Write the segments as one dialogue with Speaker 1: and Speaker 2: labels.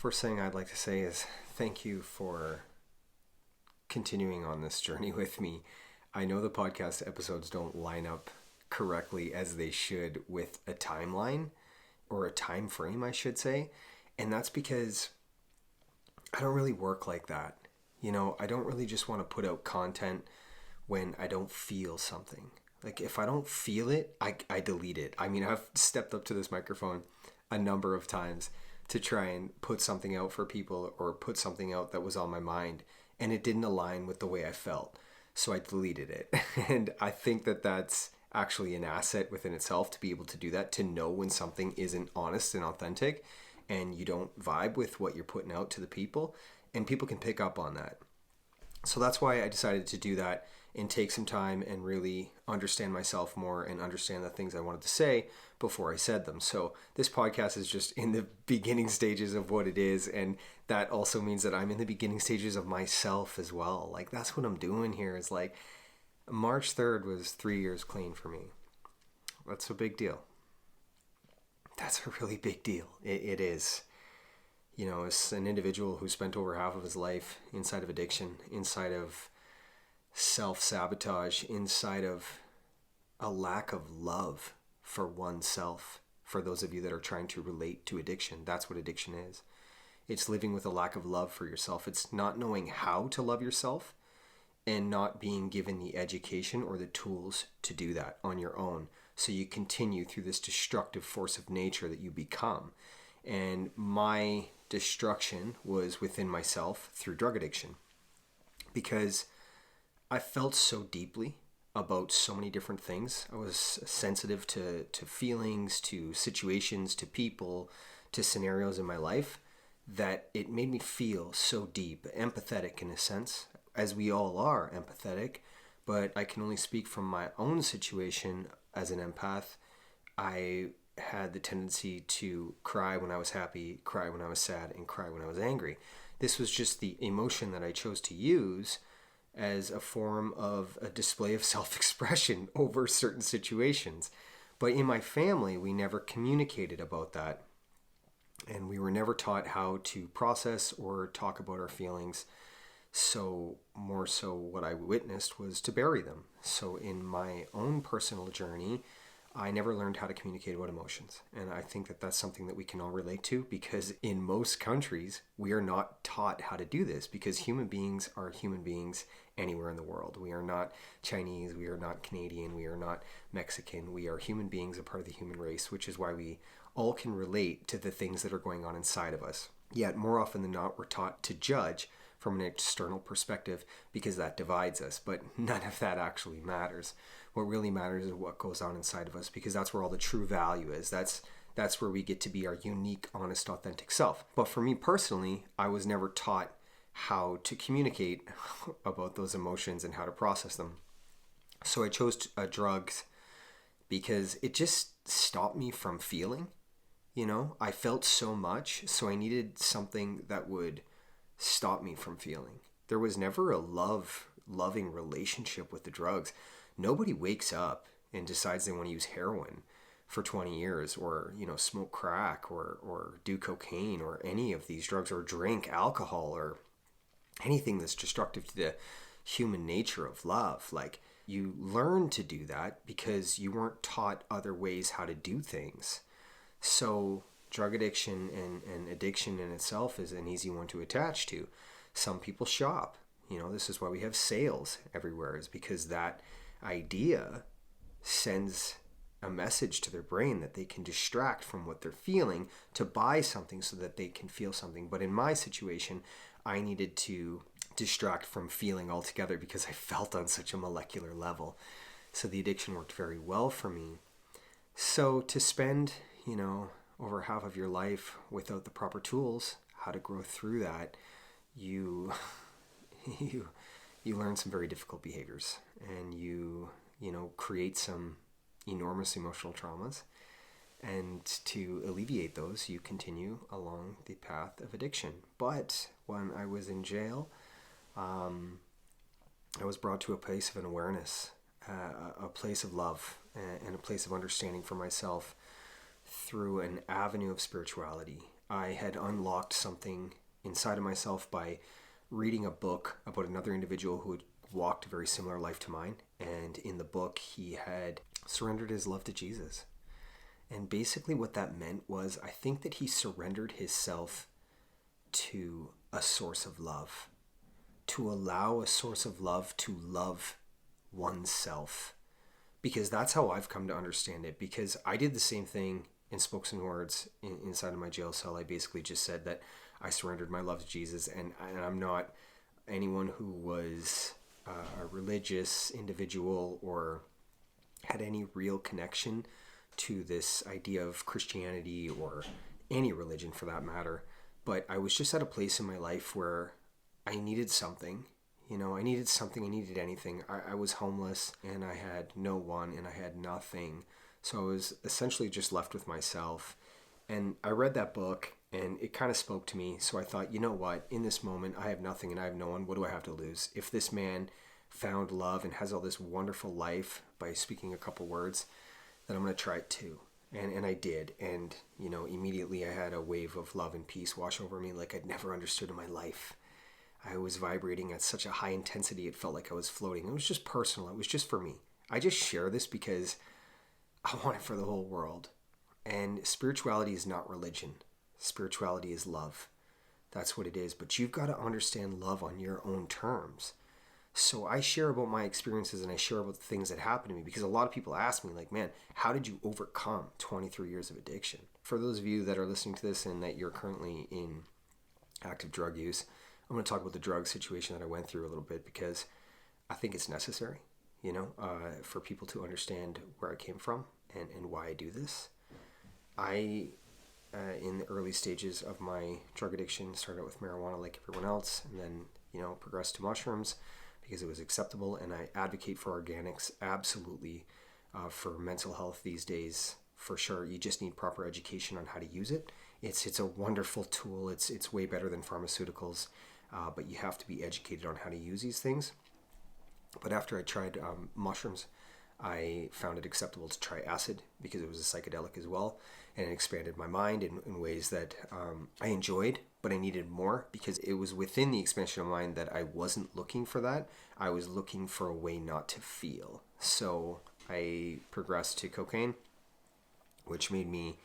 Speaker 1: First thing I'd like to say is thank you for continuing on this journey with me. I know the podcast episodes don't line up correctly as they should with a timeline or a time frame, I should say. And that's because I don't really work like that. I don't really just want to put out content when I don't feel something. Like if I don't feel it, I delete it. I mean, I've stepped up to this microphone a number of times to try and put something out for people or put something out that was on my mind and it didn't align with the way I felt. So I deleted it. And I think that that's actually an asset within itself to be able to do that, to know when something isn't honest and authentic and you don't vibe with what you're putting out to the people, and people can pick up on that. So that's why I decided to do that and take some time and really understand myself more and understand the things I wanted to say before I said them. So this podcast is just in the beginning stages of what it is. And that also means that I'm in the beginning stages of myself as well. Like that's what I'm doing here is like March 3rd was 3 years clean for me. That's a big deal. That's a really big deal. It is. As an individual who spent over half of his life inside of addiction, inside of self-sabotage, inside of a lack of love for oneself. For those of you that are trying to relate to addiction, that's what addiction is. It's living with a lack of love for yourself. It's not knowing how to love yourself and not being given the education or the tools to do that on your own. So you continue through this destructive force of nature that you become. And my destruction was within myself through drug addiction, because I felt so deeply about so many different things. I was sensitive to feelings, to situations, to people, to scenarios in my life, that it made me feel so deep, empathetic in a sense, as we all are empathetic, but I can only speak from my own situation as an empath. I had the tendency to cry when I was happy, cry when I was sad, and cry when I was angry. This was just the emotion that I chose to use as a form of a display of self-expression over certain situations. But in my family, we never communicated about that. And we were never taught how to process or talk about our feelings. So more so what I witnessed was to bury them. So in my own personal journey, I never learned how to communicate about emotions. And I think that that's something that we can all relate to, because in most countries, we are not taught how to do this, because human beings are human beings anywhere in the world. We are not Chinese, we are not Canadian, we are not Mexican. We are human beings, a part of the human race, which is why we all can relate to the things that are going on inside of us. Yet more often than not, we're taught to judge from an external perspective, because that divides us. But none of that actually matters. What really matters is what goes on inside of us, because that's where all the true value is. That's where we get to be our unique, honest, authentic self. But for me personally, I was never taught how to communicate about those emotions and how to process them. So I chose drugs because it just stopped me from feeling. I felt so much, so I needed something that would stop me from feeling. There was never a loving relationship with the drugs. Nobody wakes up and decides they want to use heroin for 20 years or, smoke crack or do cocaine or any of these drugs, or drink alcohol or anything that's destructive to the human nature of love. Like, you learn to do that because you weren't taught other ways how to do things. So drug addiction and addiction in itself is an easy one to attach to. Some people shop. This is why we have sales everywhere, is because that idea sends a message to their brain that they can distract from what they're feeling to buy something so that they can feel something. But in my situation, I needed to distract from feeling altogether because I felt on such a molecular level. So the addiction worked very well for me. So to spend, over half of your life without the proper tools, how to grow through that, you learn some very difficult behaviors, and you create some enormous emotional traumas. And to alleviate those, you continue along the path of addiction. But when I was in jail, I was brought to a place of an awareness, a place of love, and a place of understanding for myself through an avenue of spirituality. I had unlocked something inside of myself by reading a book about another individual who had walked a very similar life to mine. And in the book, he had surrendered his love to Jesus. And basically what that meant was, I think that he surrendered his self to a source of love, to allow a source of love to love oneself. Because that's how I've come to understand it. Because I did the same thing and spoke some words inside of my jail cell. I basically just said that I surrendered my love to Jesus, and I'm not anyone who was a religious individual or had any real connection to this idea of Christianity or any religion for that matter. But I was just at a place in my life where I needed something. I needed something. I needed anything. I was homeless and I had no one and I had nothing. So I was essentially just left with myself. And I read that book and it kind of spoke to me. So I thought, you know what? In this moment, I have nothing and I have no one. What do I have to lose? If this man found love and has all this wonderful life by speaking a couple words, then I'm going to try it too. And I did. And, immediately I had a wave of love and peace wash over me like I'd never understood in my life. I was vibrating at such a high intensity, it felt like I was floating. It was just personal. It was just for me. I just share this because I want it for the whole world. And spirituality is not religion. Spirituality is love. That's what it is. But you've got to understand love on your own terms. So I share about my experiences and I share about the things that happened to me because a lot of people ask me, like, man, how did you overcome 23 years of addiction? For those of you that are listening to this and that you're currently in active drug use, I'm going to talk about the drug situation that I went through a little bit because I think it's necessary, for people to understand where I came from and why I do this. I, in the early stages of my drug addiction, started out with marijuana like everyone else and then, progressed to mushrooms because it was acceptable. And I advocate for organics absolutely for mental health these days. For sure, you just need proper education on how to use it. It's a wonderful tool. It's way better than pharmaceuticals. But you have to be educated on how to use these things. But after I tried mushrooms, I found it acceptable to try acid because it was a psychedelic as well. And it expanded my mind in ways that I enjoyed, but I needed more because it was within the expansion of mind that I wasn't looking for that. I was looking for a way not to feel. So I progressed to cocaine, which made me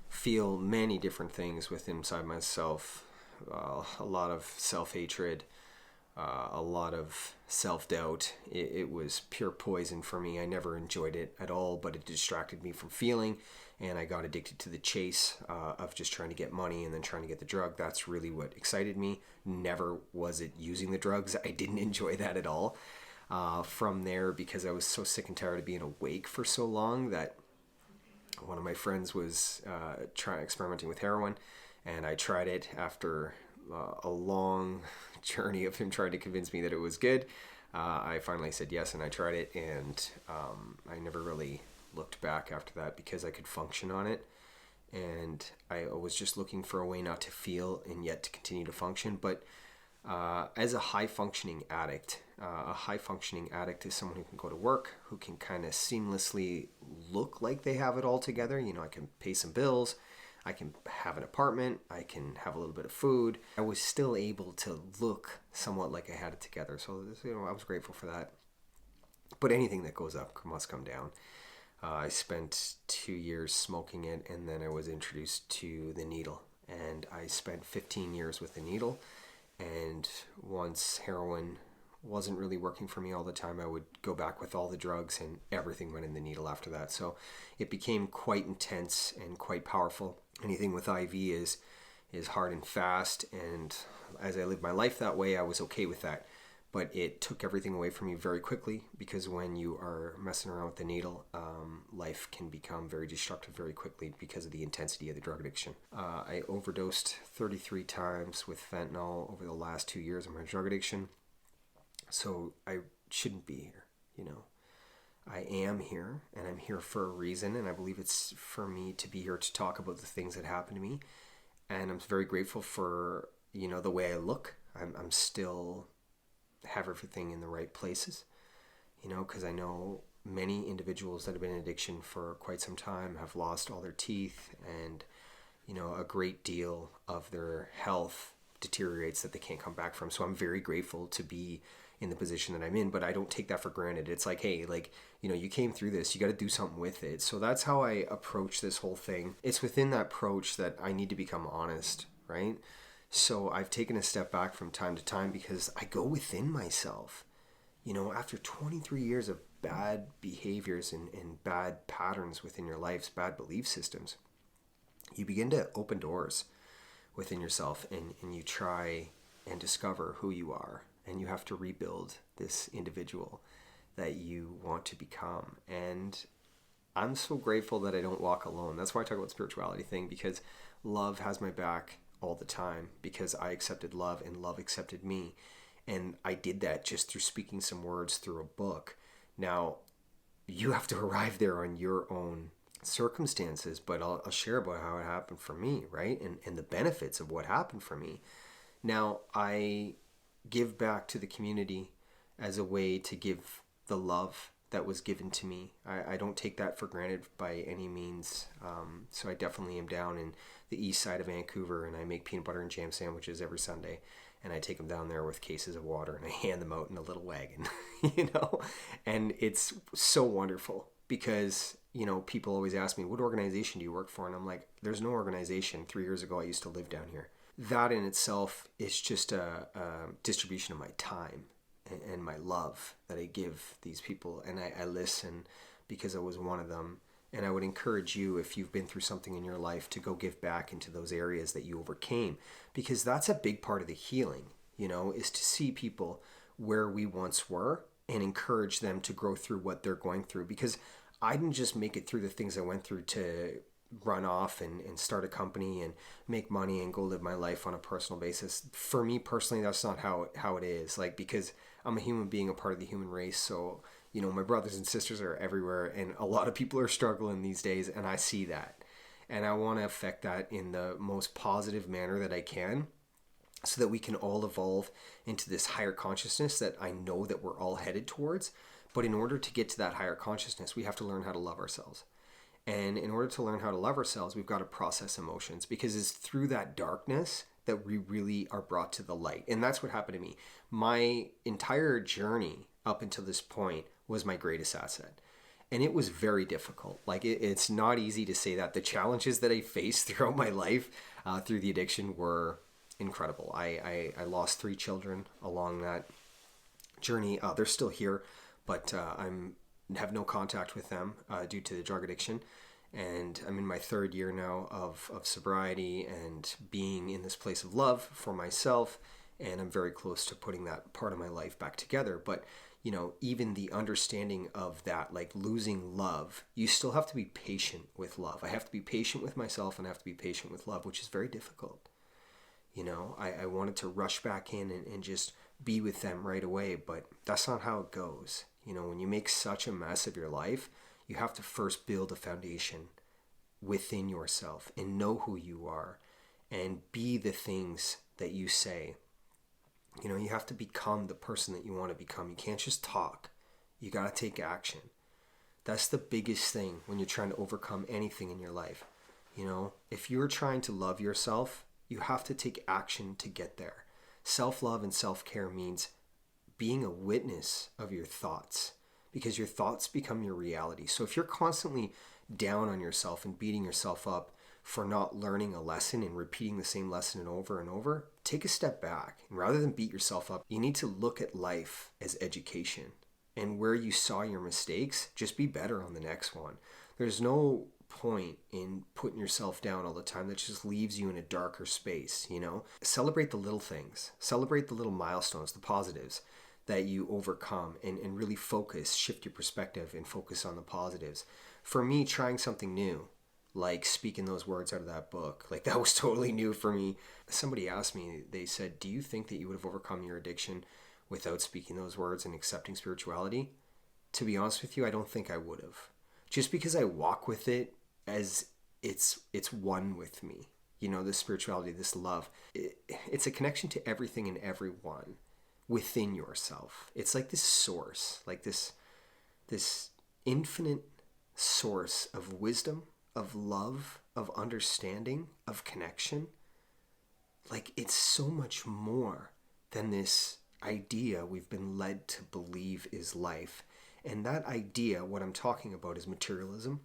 Speaker 1: feel many different things within inside myself. A lot of self-hatred, a lot of self-doubt. It was pure poison for me. I never enjoyed it at all, but it distracted me from feeling, and I got addicted to the chase of just trying to get money and then trying to get the drug. That's really what excited me. Never was it using the drugs. I didn't enjoy that at all. From there, because I was so sick and tired of being awake for so long, that one of my friends was experimenting with heroin. And I tried it after a long journey of him trying to convince me that it was good. I finally said yes, and I tried it, and I never really looked back after that because I could function on it. And I was just looking for a way not to feel and yet to continue to function. But as a high-functioning addict, is someone who can go to work, who can kind of seamlessly look like they have it all together. I can pay some bills. I can have an apartment, I can have a little bit of food. I was still able to look somewhat like I had it together. So, I was grateful for that. But anything that goes up must come down. I spent 2 years smoking it, and then I was introduced to the needle. And I spent 15 years with the needle. And once heroin wasn't really working for me all the time, I would go back with all the drugs, and everything went in the needle after that. So it became quite intense and quite powerful. Anything with IV is hard and fast, and as I lived my life that way, I was okay with that. But it took everything away from me very quickly because when you are messing around with the needle, life can become very destructive very quickly because of the intensity of the drug addiction. I overdosed 33 times with fentanyl over the last 2 years of my drug addiction. So I shouldn't be here, I am here, and I'm here for a reason, and I believe it's for me to be here to talk about the things that happened to me. And I'm very grateful for, the way I look. I'm still have everything in the right places, because I know many individuals that have been in addiction for quite some time have lost all their teeth and, a great deal of their health deteriorates that they can't come back from. So I'm very grateful to be in the position that I'm in, but I don't take that for granted. It's like, hey, like, you came through this, you got to do something with it. So that's how I approach this whole thing. It's within that approach that I need to become honest, right? So I've taken a step back from time to time because I go within myself. After 23 years of bad behaviors and bad patterns within your lives, bad belief systems, you begin to open doors within yourself, and you try and discover who you are, and you have to rebuild this individual that you want to become. And I'm so grateful that I don't walk alone. That's why I talk about spirituality thing, because love has my back all the time, because I accepted love and love accepted me. And I did that just through speaking some words through a book. Now, you have to arrive there on your own circumstances, but I'll share about how it happened for me, right? And the benefits of what happened for me. Now, I give back to the community as a way to give the love that was given to me. I don't take that for granted by any means. So I definitely am down in the east side of Vancouver, and I make peanut butter and jam sandwiches every Sunday. And I take them down there with cases of water, and I hand them out in a little wagon, and it's so wonderful because, people always ask me, what organization do you work for? And I'm like, there's no organization. 3 years ago, I used to live down here. That in itself is just a distribution of my time and my love that I give these people. And I listen because I was one of them. And I would encourage you, if you've been through something in your life, to go give back into those areas that you overcame, because that's a big part of the healing, is to see people where we once were and encourage them to grow through what they're going through. Because I didn't just make it through the things I went through to run off and start a company and make money and go live my life on a personal basis. For me personally, that's not how it is. Like, because I'm a human being, a part of the human race. So, my brothers and sisters are everywhere, and a lot of people are struggling these days, and I see that. And I want to affect that in the most positive manner that I can, so that we can all evolve into this higher consciousness that I know that we're all headed towards. But in order to get to that higher consciousness, we have to learn how to love ourselves. And in order to learn how to love ourselves, we've got to process emotions, because it's through that darkness that we really are brought to the light. And that's what happened to me. My entire journey up until this point was my greatest asset. And it was very difficult. Like, it's not easy to say that. The challenges that I faced throughout my life through the addiction were incredible. I lost 3 children along that journey. They're still here, but have no contact with them due to the drug addiction. And I'm in my 3rd year now of sobriety and being in this place of love for myself. And I'm very close to putting that part of my life back together. But, even the understanding of that, like losing love, you still have to be patient with love. I have to be patient with myself, and I have to be patient with love, which is very difficult. I wanted to rush back in and just be with them right away, but that's not how it goes. When you make such a mess of your life, you have to first build a foundation within yourself and know who you are and be the things that you say. You have to become the person that you want to become. You can't just talk. You got to take action. That's the biggest thing when you're trying to overcome anything in your life. If you're trying to love yourself, you have to take action to get there. Self-love and self-care means being a witness of your thoughts, because your thoughts become your reality. So if you're constantly down on yourself and beating yourself up for not learning a lesson and repeating the same lesson over and over, take a step back. And rather than beat yourself up, you need to look at life as education. And where you saw your mistakes, just be better on the next one. There's no point in putting yourself down all the time. That just leaves you in a darker space, Celebrate the little things. Celebrate the little milestones, the positives that you overcome, and really shift your perspective and focus on the positives. For me, trying something new, like speaking those words out of that book, like that was totally new for me. Somebody asked me, they said, do you think that you would have overcome your addiction without speaking those words and accepting spirituality? To be honest with you, I don't think I would have. Just because I walk with it as it's one with me. This spirituality, this love. It's a connection to everything and everyone within yourself. It's like this source, like this infinite source of wisdom, of love, of understanding, of connection. Like, it's so much more than this idea we've been led to believe is life. And that idea, what I'm talking about, is materialism,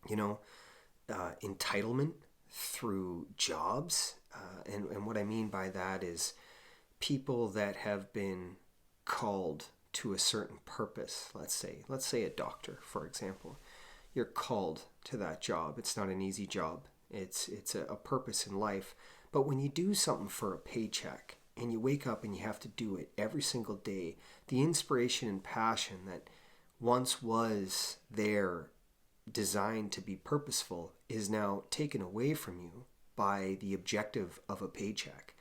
Speaker 1: entitlement through jobs. And what I mean by that is people that have been called to a certain purpose. Let's say a doctor, for example. You're called to that job. It's not an easy job. It's a purpose in life. But when you do something for a paycheck and you wake up and you have to do it every single day, the inspiration and passion that once was there, designed to be purposeful, is now taken away from you by the objective of a paycheck.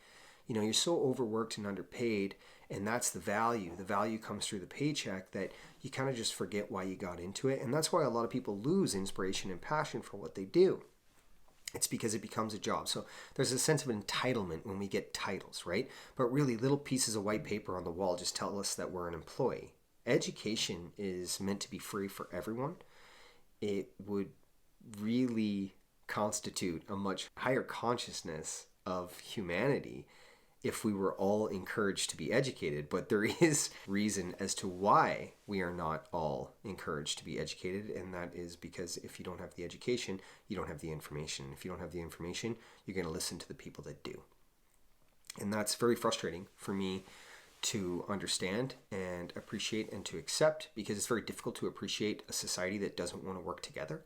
Speaker 1: You're so overworked and underpaid, and that's the value. The value comes through the paycheck that you kind of just forget why you got into it. And that's why a lot of people lose inspiration and passion for what they do. It's because it becomes a job. So there's a sense of entitlement when we get titles, right? But really, little pieces of white paper on the wall just tell us that we're an employee. Education is meant to be free for everyone. It would really constitute a much higher consciousness of humanity if we were all encouraged to be educated. But there is reason as to why we are not all encouraged to be educated, and that is because if you don't have the education, you don't have the information. If you don't have the information, you're going to listen to the people that do. And that's very frustrating for me to understand and appreciate and to accept, because it's very difficult to appreciate a society that doesn't want to work together,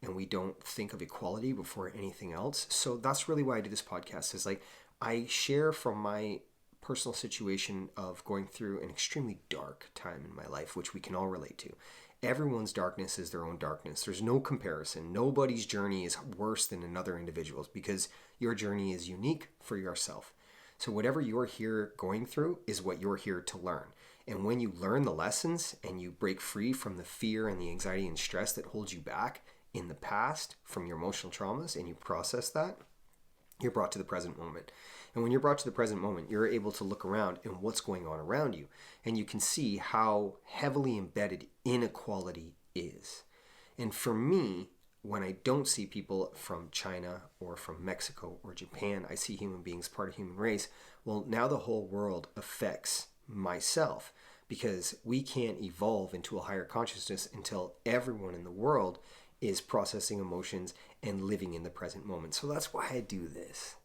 Speaker 1: and we don't think of equality before anything else. So that's really why I do this podcast, is like, I share from my personal situation of going through an extremely dark time in my life, which we can all relate to. Everyone's darkness is their own darkness. There's no comparison. Nobody's journey is worse than another individual's, because your journey is unique for yourself. So whatever you're here going through is what you're here to learn. And when you learn the lessons and you break free from the fear and the anxiety and stress that holds you back in the past from your emotional traumas, and you process that, you're brought to the present moment. And when you're brought to the present moment, you're able to look around and what's going on around you. And you can see how heavily embedded inequality is. And for me, when I don't see people from China or from Mexico or Japan, I see human beings, part of the human race. Well, now the whole world affects myself, because we can't evolve into a higher consciousness until everyone in the world is processing emotions and living in the present moment. So that's why I do this,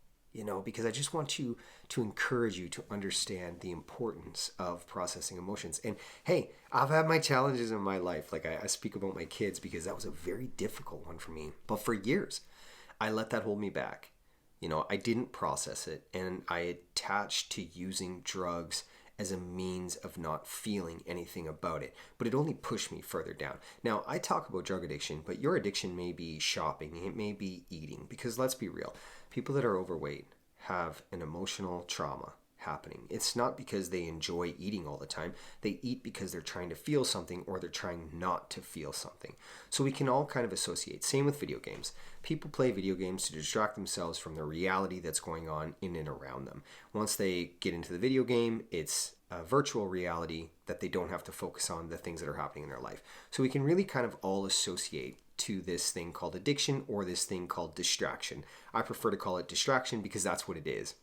Speaker 1: because I just want to encourage you to understand the importance of processing emotions. And hey, I've had my challenges in my life. Like I speak about my kids because that was a very difficult one for me. But for years, I let that hold me back. I didn't process it, and I attached to using drugs as a means of not feeling anything about it. But it only pushed me further down. Now, I talk about drug addiction, but your addiction may be shopping. It may be eating. Because let's be real, people that are overweight have an emotional trauma happening. It's not because they enjoy eating all the time. They eat because they're trying to feel something, or they're trying not to feel something. So we can all kind of associate. Same with video games. People play video games to distract themselves from the reality that's going on in and around them. Once they get into the video game, it's a virtual reality that they don't have to focus on the things that are happening in their life. So we can really kind of all associate to this thing called addiction, or this thing called distraction. I prefer to call it distraction because that's what it is.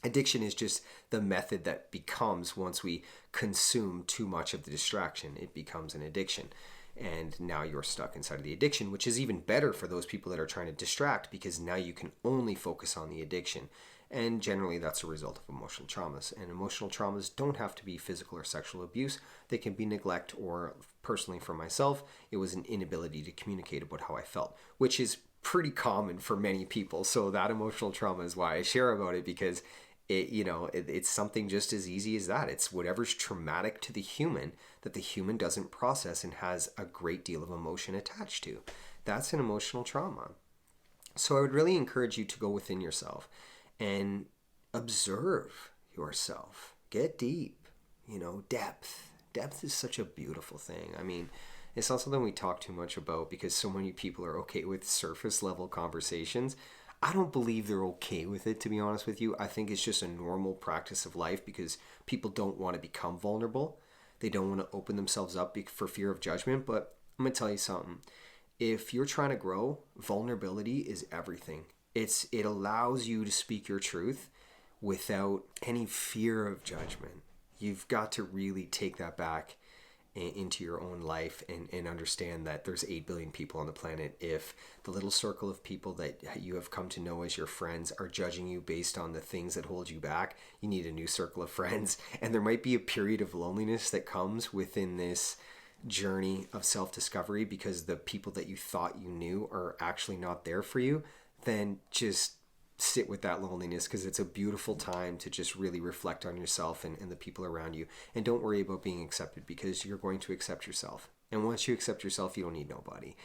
Speaker 1: Addiction is just the method that becomes, once we consume too much of the distraction, it becomes an addiction. And now you're stuck inside of the addiction, which is even better for those people that are trying to distract, because now you can only focus on the addiction. And generally that's a result of emotional traumas. And emotional traumas don't have to be physical or sexual abuse. They can be neglect, or personally for myself, it was an inability to communicate about how I felt, which is pretty common for many people. So that emotional trauma is why I share about it, because it's something just as easy as that. It's whatever's traumatic to the human that the human doesn't process and has a great deal of emotion attached to. That's an emotional trauma. So I would really encourage you to go within yourself and observe yourself. Get deep, depth. Depth is such a beautiful thing. I mean, it's not something we talk too much about because so many people are okay with surface level conversations. I don't believe they're okay with it, to be honest with you. I think it's just a normal practice of life because people don't want to become vulnerable. They don't want to open themselves up for fear of judgment. But I'm going to tell you something. if you're trying to grow, vulnerability is everything. It allows you to speak your truth without any fear of judgment. You've got to really take that back into your own life and understand that there's 8 billion people on the planet. If the little circle of people that you have come to know as your friends are judging you based on the things that hold you back, you need a new circle of friends. And there might be a period of loneliness that comes within this journey of self-discovery because the people that you thought you knew are actually not there for you. Then just sit with that loneliness, because it's a beautiful time to just really reflect on yourself and the people around you. And don't worry about being accepted, because you're going to accept yourself. And once you accept yourself, you don't need nobody.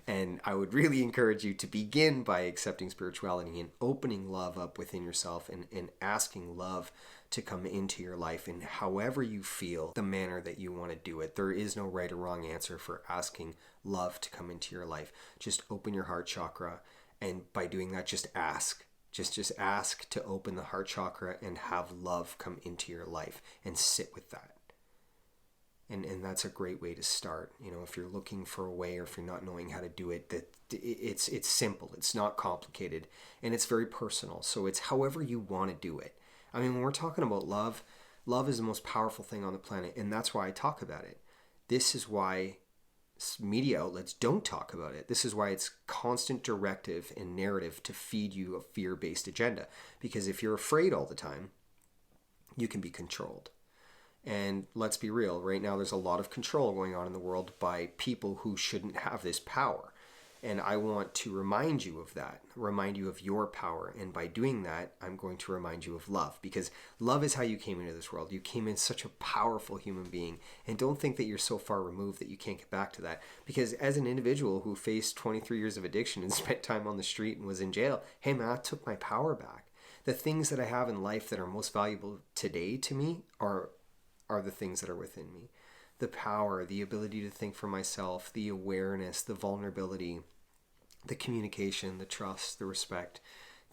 Speaker 1: And I would really encourage you to begin by accepting spirituality and opening love up within yourself, and asking love to come into your life in however you feel, the manner that you want to do it. There is no right or wrong answer for asking love to come into your life. Just open your heart chakra, and by doing that, just ask. Just ask to open the heart chakra and have love come into your life, and sit with that. And that's a great way to start. You know, if you're looking for a way, or if you're not knowing how to do it, that it's simple. It's not complicated, and it's very personal. So it's however you want to do it. I mean, when we're talking about love, love is the most powerful thing on the planet, and that's why I talk about it. This is why media outlets don't talk about it. This is why it's constant directive and narrative to feed you a fear-based agenda. Because if you're afraid all the time, you can be controlled. And let's be real, right now there's a lot of control going on in the world by people who shouldn't have this power. And I want to remind you of that, remind you of your power. And by doing that, I'm going to remind you of love, because love is how you came into this world. You came in such a powerful human being. And don't think that you're so far removed that you can't get back to that. Because as an individual who faced 23 years of addiction and spent time on the street and was in jail, hey man, I took my power back. The things that I have in life that are most valuable today to me are the things that are within me. The power, the ability to think for myself, the awareness, the vulnerability, the communication, the trust, the respect,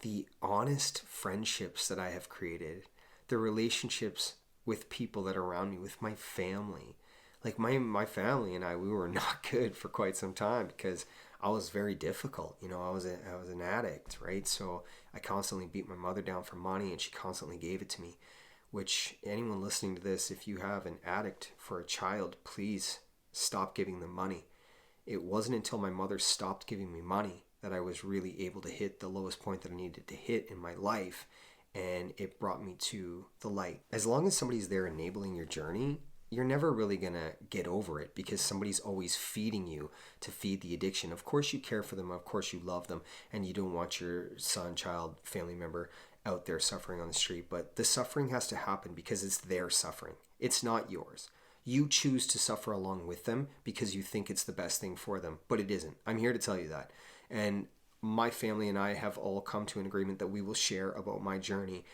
Speaker 1: the honest friendships that I have created, the relationships with people that are around me, with my family. Like my family and I, we were not good for quite some time because I was very difficult. You know, I was an addict, right? So I constantly beat my mother down for money, and she constantly gave it to me. Which, anyone listening to this, if you have an addict for a child, please stop giving them money. It wasn't until my mother stopped giving me money that I was really able to hit the lowest point that I needed to hit in my life, and it brought me to the light. As long as somebody's there enabling your journey, you're never really going to get over it, because somebody's always feeding you to feed the addiction. Of course you care for them, of course you love them, and you don't want your son, child, family member out there suffering on the street, but the suffering has to happen because it's their suffering. It's not yours. You choose to suffer along with them because you think it's the best thing for them, but it isn't. I'm here to tell you that. And my family and I have all come to an agreement that we will share about my journey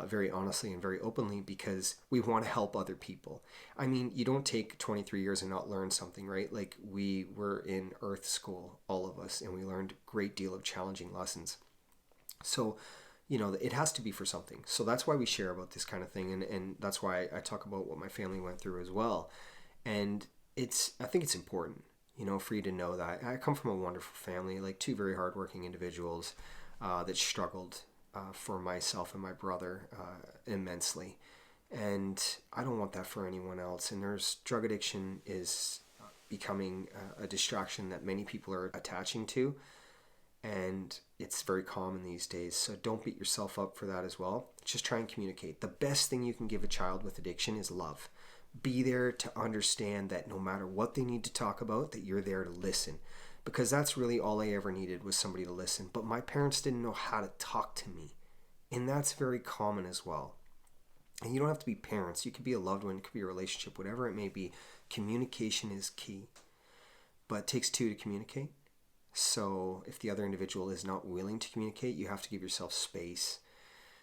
Speaker 1: very honestly and very openly, because we want to help other people. I mean, you don't take 23 years and not learn something, right? Like, we were in Earth School, all of us, and we learned a great deal of challenging lessons. So, you know, it has to be for something. So that's why we share about this kind of thing. And that's why I talk about what my family went through as well. And I think it's important, you know, for you to know that. I come from a wonderful family, like 2 very hardworking individuals that struggled for myself and my brother immensely. And I don't want that for anyone else. And drug addiction is becoming a distraction that many people are attaching to. And it's very common these days. So don't beat yourself up for that as well. Just try and communicate. The best thing you can give a child with addiction is love. Be there to understand that no matter what they need to talk about, that you're there to listen. Because that's really all I ever needed, was somebody to listen. But my parents didn't know how to talk to me. And that's very common as well. And you don't have to be parents. You could be a loved one. It could be a relationship. Whatever it may be. Communication is key. But it takes 2 to communicate. So if the other individual is not willing to communicate, you have to give yourself space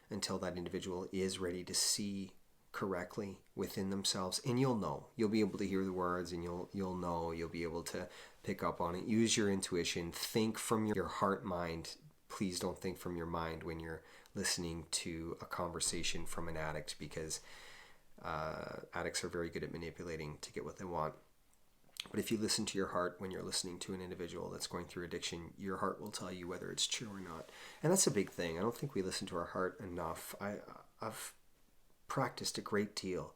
Speaker 1: until that individual is ready to see correctly within themselves. And you'll know. You'll be able to hear the words, and you'll know. You'll be able to pick up on it. Use your intuition. Think from your heart mind. Please don't think from your mind when you're listening to a conversation from an addict, because addicts are very good at manipulating to get what they want. But if you listen to your heart when you're listening to an individual that's going through addiction, your heart will tell you whether it's true or not. And that's a big thing. I don't think we listen to our heart enough. I've practiced a great deal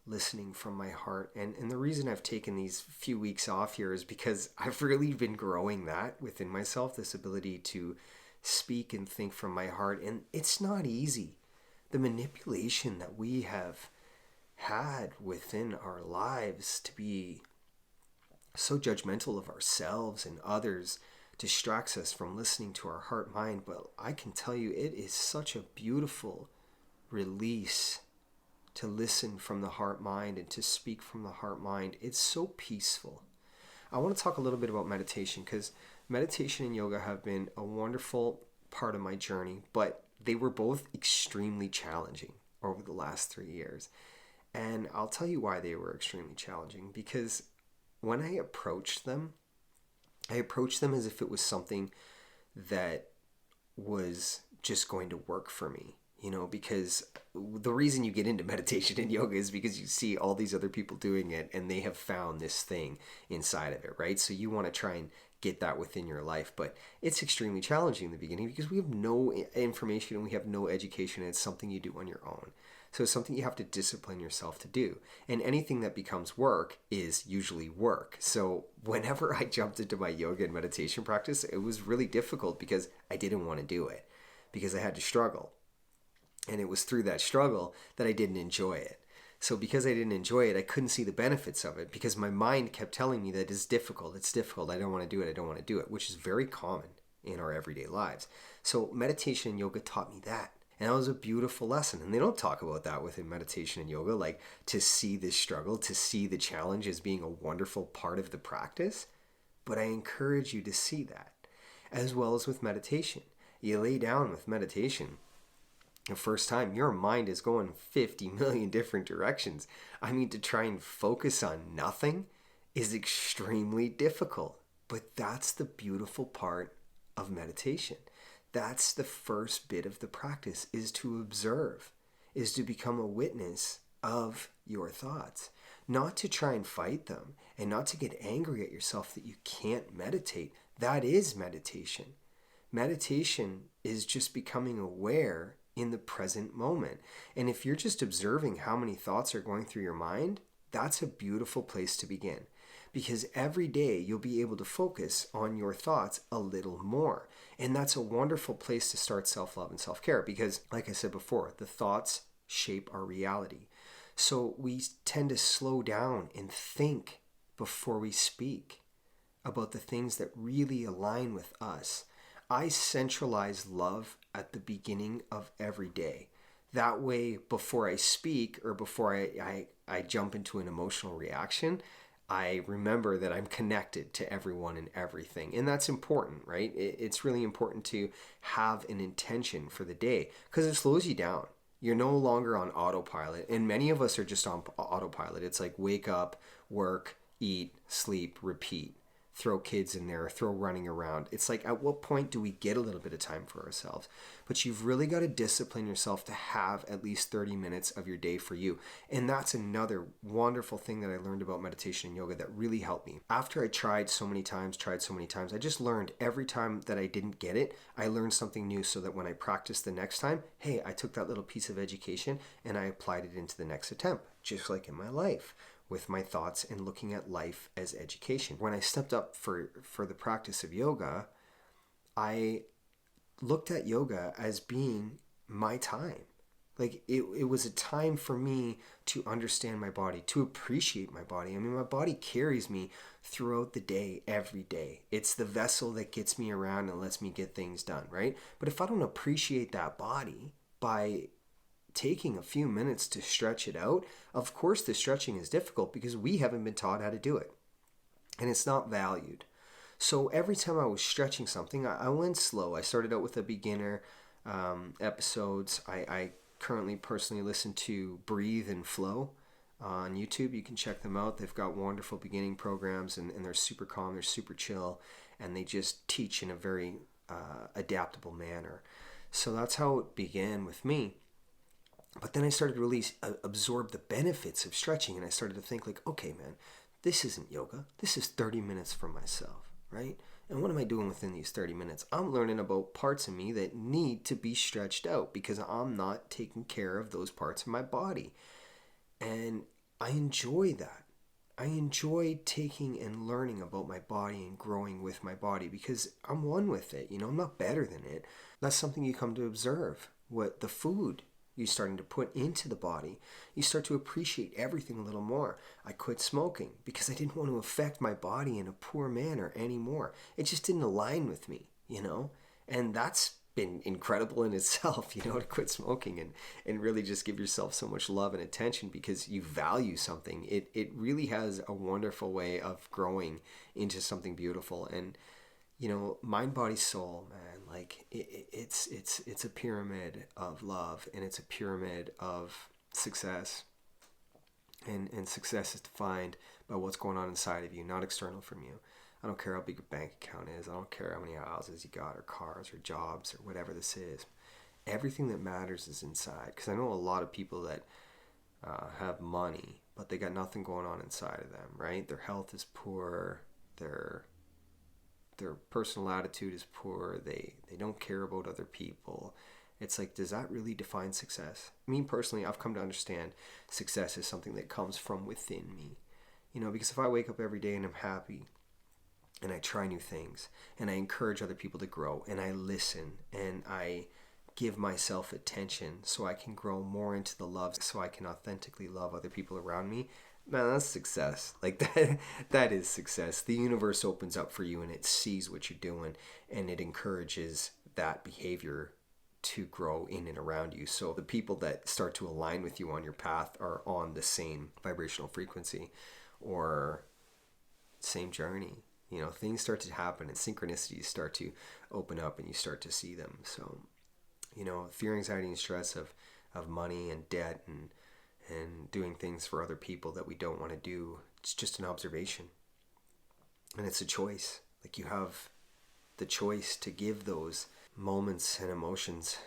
Speaker 1: listening from my heart. And the reason I've taken these few weeks off here is because I've really been growing that within myself, this ability to speak and think from my heart. And it's not easy. The manipulation that we have had within our lives to be so judgmental of ourselves and others distracts us from listening to our heart mind. But I can tell you, it is such a beautiful release to listen from the heart mind and to speak from the heart mind. It's so peaceful. I want to talk a little bit about meditation, because meditation and yoga have been a wonderful part of my journey, but they were both extremely challenging over the last 3 years. And I'll tell you why they were extremely challenging, because when I approached them as if it was something that was just going to work for me. Because the reason you get into meditation and yoga is because you see all these other people doing it and they have found this thing inside of it, right? So you want to try and get that within your life. But it's extremely challenging in the beginning because we have no information and we have no education, and it's something you do on your own. So it's something you have to discipline yourself to do. And anything that becomes work is usually work. So whenever I jumped into my yoga and meditation practice, it was really difficult because I didn't want to do it, because I had to struggle. And it was through that struggle that I didn't enjoy it. So because I didn't enjoy it, I couldn't see the benefits of it, because my mind kept telling me that it's difficult, I don't want to do it, which is very common in our everyday lives. So meditation and yoga taught me that. And that was a beautiful lesson. And they don't talk about that within meditation and yoga, like to see this struggle, to see the challenge as being a wonderful part of the practice. But I encourage you to see that, as well as with meditation. You lay down with meditation, the first time, your mind is going 50 million different directions. I mean, to try and focus on nothing is extremely difficult. But that's the beautiful part of meditation. That's the first bit of the practice, is to observe, is to become a witness of your thoughts. Not to try and fight them, and not to get angry at yourself that you can't meditate. That is meditation. Meditation is just becoming aware in the present moment. And if you're just observing how many thoughts are going through your mind, that's a beautiful place to begin. Because every day you'll be able to focus on your thoughts a little more. And that's a wonderful place to start self-love and self-care, because, like I said before, the thoughts shape our reality. So we tend to slow down and think before we speak about the things that really align with us. I centralize love at the beginning of every day. That way, before I speak or before I jump into an emotional reaction, I remember that I'm connected to everyone and everything. And that's important, right? It's really important to have an intention for the day, because it slows you down. You're no longer on autopilot. And many of us are just on autopilot. It's like wake up, work, eat, sleep, repeat. Throw kids in there, throw running around. It's like, at what point do we get a little bit of time for ourselves? But you've really got to discipline yourself to have at least 30 minutes of your day for you. And that's another wonderful thing that I learned about meditation and yoga that really helped me. After I tried so many times, I just learned every time that I didn't get it, I learned something new, so that when I practiced the next time, hey, I took that little piece of education and I applied it into the next attempt, just like in my life, with my thoughts and looking at life as education. When I stepped up for the practice of yoga, I looked at yoga as being my time. Like it was a time for me to understand my body, to appreciate my body. I mean, my body carries me throughout the day, every day. It's the vessel that gets me around and lets me get things done, right? But if I don't appreciate that body by taking a few minutes to stretch it out, of course the stretching is difficult because we haven't been taught how to do it. And it's not valued. So every time I was stretching something, I went slow. I started out with the beginner episodes. I currently personally listen to Breathe and Flow on YouTube. You can check them out. They've got wonderful beginning programs, and they're super calm, they're super chill, and they just teach in a very adaptable manner. So that's how it began with me. But then I started to really absorb the benefits of stretching, and I started to think like, okay, man, This isn't yoga. This is 30 minutes for myself, right? And what am I doing within these 30 minutes? I'm learning about parts of me that need to be stretched out because I'm not taking care of those parts of my body. And I enjoy that. I enjoy taking and learning about my body and growing with my body because I'm one with it. I'm not better than it. That's something you come to observe. What the food you're starting to put into the body, you start to appreciate everything a little more. I quit smoking because I didn't want to affect my body in a poor manner anymore. It just didn't align with me. And that's been incredible in itself, to quit smoking and really just give yourself so much love and attention because you value something. It really has a wonderful way of growing into something beautiful. And mind, body, soul, man, like it's a pyramid of love, and it's a pyramid of success. And success is defined by what's going on inside of you, not external from you. I don't care how big your bank account is. I don't care how many houses you got or cars or jobs or whatever this is. Everything that matters is inside. Because I know a lot of people that have money, but they got nothing going on inside of them, right? Their health is poor. Their personal attitude is poor. They don't care about other people. It's like, does that really define success? Me personally, I've come to understand success is something that comes from within me. Because if I wake up every day and I'm happy, and I try new things, and I encourage other people to grow, and I listen, and I give myself attention so I can grow more into the love, so I can authentically love other people around me, man, that's success. Like that is success. The universe opens up for you and it sees what you're doing, and it encourages that behavior to grow in and around you. So the people that start to align with you on your path are on the same vibrational frequency or same journey. Things start to happen and synchronicities start to open up and you start to see them. So, fear, anxiety, and stress of money and debt and doing things for other people that we don't want to do, it's just an observation. And it's a choice. Like, you have the choice to give those moments and emotions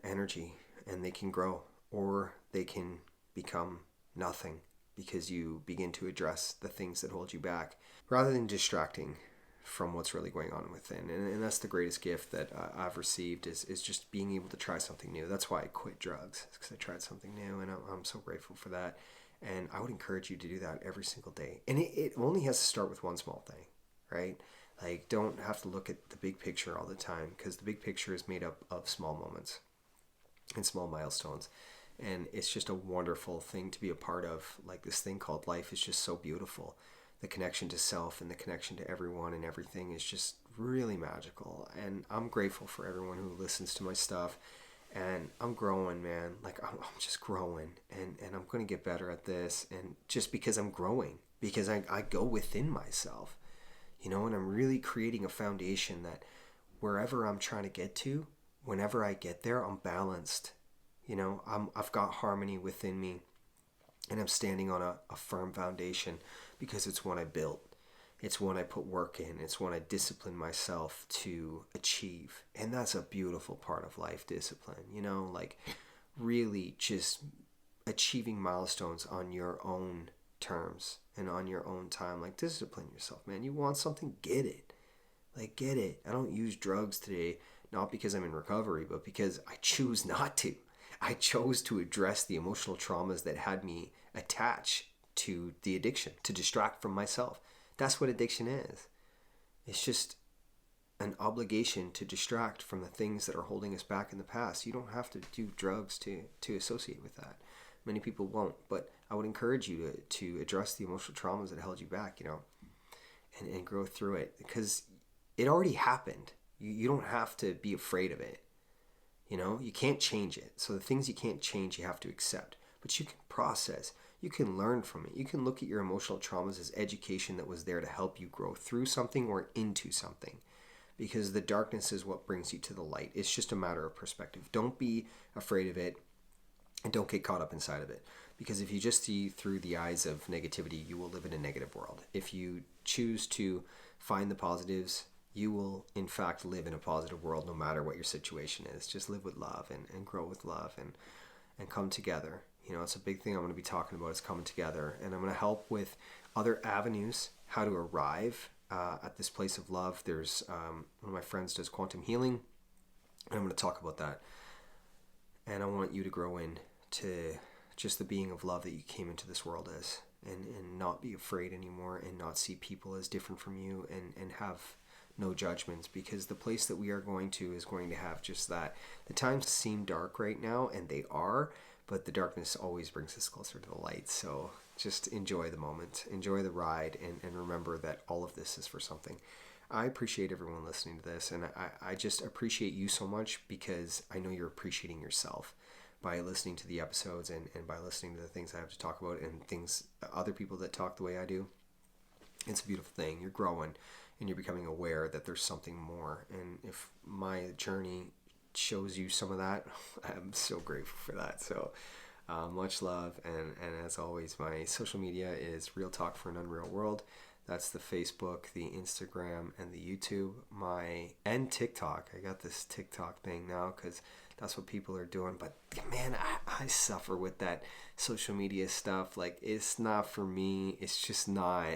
Speaker 1: energy, and they can grow or they can become nothing because you begin to address the things that hold you back rather than distracting from what's really going on within. And that's the greatest gift that I've received is just being able to try something new. That's why I quit drugs, because I tried something new, and I'm so grateful for that. And I would encourage you to do that every single day. And it only has to start with one small thing, right? Like, don't have to look at the big picture all the time, because the big picture is made up of small moments and small milestones. And it's just a wonderful thing to be a part of. Like, this thing called life is just so beautiful. The connection to self and the connection to everyone and everything is just really magical. And I'm grateful for everyone who listens to my stuff. And I'm growing, man. Like, I'm just growing. And I'm going to get better at this. And just because I'm growing, because I go within myself, and I'm really creating a foundation that wherever I'm trying to get to, whenever I get there, I'm balanced. I've got harmony within me, and I'm standing on a firm foundation because it's one I built. It's one I put work in. It's one I discipline myself to achieve. And that's a beautiful part of life, discipline. Like, really just achieving milestones on your own terms and on your own time. Like, discipline yourself, man. You want something, get it. Like, get it. I don't use drugs today, not because I'm in recovery, but because I choose not to. I chose to address the emotional traumas that had me attached to the addiction, to distract from myself. That's what addiction is. It's just an obligation to distract from the things that are holding us back in the past. You don't have to do drugs to associate with that. Many people won't, but I would encourage you to address the emotional traumas that held you back, and grow through it, because it already happened. You don't have to be afraid of it. You can't change it. So the things you can't change, you have to accept. But you can process. You can learn from it. You can look at your emotional traumas as education that was there to help you grow through something or into something. Because the darkness is what brings you to the light. It's just a matter of perspective. Don't be afraid of it, and don't get caught up inside of it. Because if you just see through the eyes of negativity, you will live in a negative world. If you choose to find the positives, you will, in fact, live in a positive world no matter what your situation is. Just live with love and grow with love and come together. It's a big thing I'm going to be talking about is coming together. And I'm going to help with other avenues how to arrive at this place of love. There's one of my friends does quantum healing, and I'm going to talk about that. And I want you to grow into just the being of love that you came into this world as, and not be afraid anymore, and not see people as different from you, and have no judgments, because the place that we are going to is going to have just that. The times seem dark right now, and they are, but the darkness always brings us closer to the light. So just enjoy the moment, enjoy the ride, and remember that all of this is for something. I appreciate everyone listening to this, and I just appreciate you so much, because I know you're appreciating yourself by listening to the episodes, and by listening to the things I have to talk about, and things, other people that talk the way I do. It's a beautiful thing. You're growing, and you're becoming aware that there's something more. And if my journey shows you some of that, I'm so grateful for that. So much love. And as always, my social media is Real Talk for an Unreal World. That's the Facebook, the Instagram, and the YouTube. And TikTok. I got this TikTok thing now because that's what people are doing. But man, I suffer with that social media stuff. Like, it's not for me. It's just not.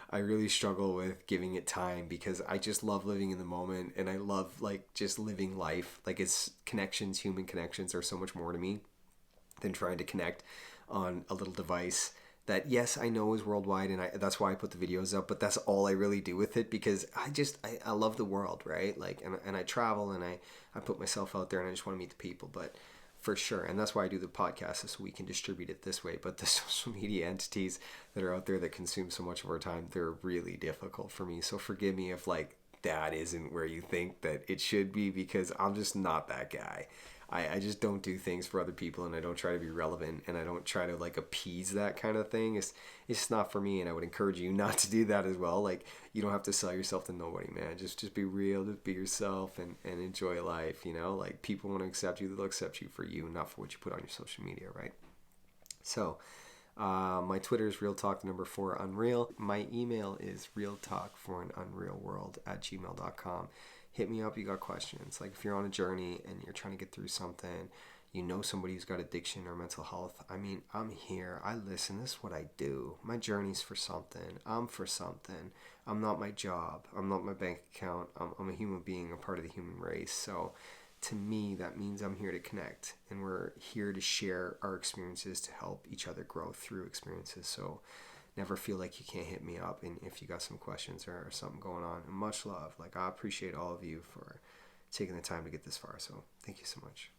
Speaker 1: I really struggle with giving it time, because I just love living in the moment, and I love like just living life. Like, it's connections, human connections are so much more to me than trying to connect on a little device that, yes, I know is worldwide, and that's why I put the videos up, but that's all I really do with it, because I love the world, right? Like, and I travel, and I put myself out there, and I just want to meet the people, but for sure. And that's why I do the podcast, so we can distribute it this way. But the social media entities that are out there that consume so much of our time, they're really difficult for me. So forgive me if like that isn't where you think that it should be, because I'm just not that guy. I just don't do things for other people, and I don't try to be relevant, and I don't try to like appease that kind of thing. It's just not for me, and I would encourage you not to do that as well. Like, you don't have to sell yourself to nobody, man. Just be real, just be yourself, and enjoy life, you know? Like, people want to accept you, they'll accept you for you, not for what you put on your social media, right? So, my Twitter is realtalk4unreal. My email is realtalkforanunrealworld@gmail.com. Hit me up, you got questions. Like, if you're on a journey and you're trying to get through something, you know somebody who's got addiction or mental health, I mean, I'm here. I listen. This is what I do. My journey's for something. I'm for something. I'm not my job. I'm not my bank account. I'm a human being, a part of the human race. So to me, that means I'm here to connect, and we're here to share our experiences to help each other grow through experiences. So never feel like you can't hit me up, and if you got some questions or something going on. And much love. Like, I appreciate all of you for taking the time to get this far. So thank you so much.